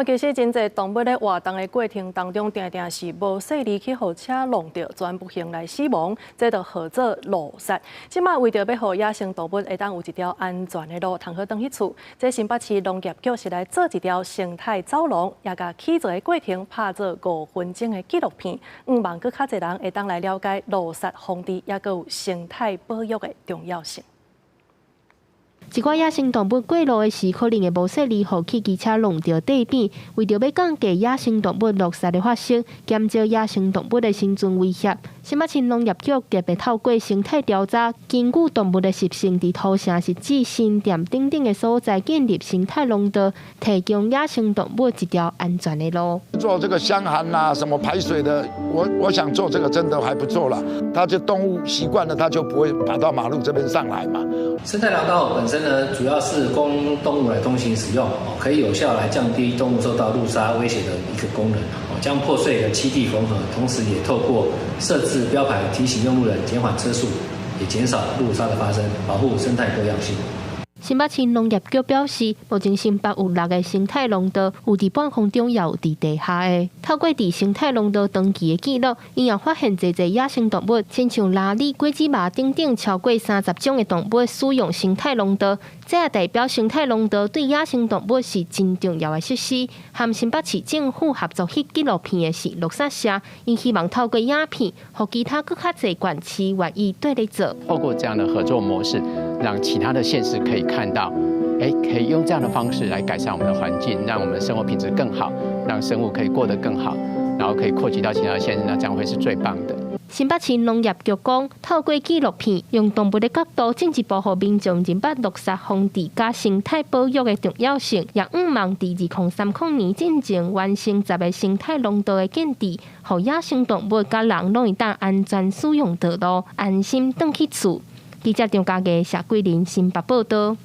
其实真侪动物咧活动的过程当中，定定是无细力去互车弄着，全部行来死亡，这就号做路杀。即马为着要互野生动物会当有一条安全的路，通好回去厝，这新北市农业局是来做一条生态走廊，也甲起造的过程拍做5分钟的纪录片，希望搁较侪人会当来了解路杀防治，也搁有生态保育的重要性。一寡野生动物过路的时，可能会无细力，互去机车弄到地面。为着要降低野生动物落杀的发生，减少野生动物的生存威胁，新北市农业局特别透过生态调查，根据动物的习性，伫土城实质新店等等的所在建立生态廊道，提供野生动物一条安全的路。做这个箱涵啦，什么排水的，我想做这个真的还不错了。它就动物习惯了，它就不会爬到马路这边上来嘛。生态廊道本身呢，主要是供动物来通行使用，可以有效来降低动物受到路杀威胁的一个功能，将破碎的栖地缝合，同时也透过设置标牌提醒用路人减缓车速，也减少路杀的发生，保护生态多样性。新北市农业局表示，目前新北有6个生态廊道，有伫半空中，也有伫地下的。透过伫生态廊道长期的记录，因也发现侪野生动物，亲像拉力、果子麻等等超过30种的动物使用生态廊道。这也代表生态廊道对野生动物是真重要的设施。和新北市政府合作翕纪录片的是绿色社，因希望透过影片，让其他更较侪县市愿意对你做。透过这样的合作模式，让其他的县市可以看到，可以用这样的方式来改善我们的环境，让我们的生活品质更好，让生物可以过得更好，然后可以扩及到其他的县市，那这样会是最棒的。新北市农业局讲，透过纪录片，用动物的角度进一步互民众明白落杀防治加生态保育的重要性，也希望伫2030年进前完成10个生态廊道的建制，互野生动物甲人拢会当安全使用道路，安心返去厝。记者张家嘅谢桂林新北报道。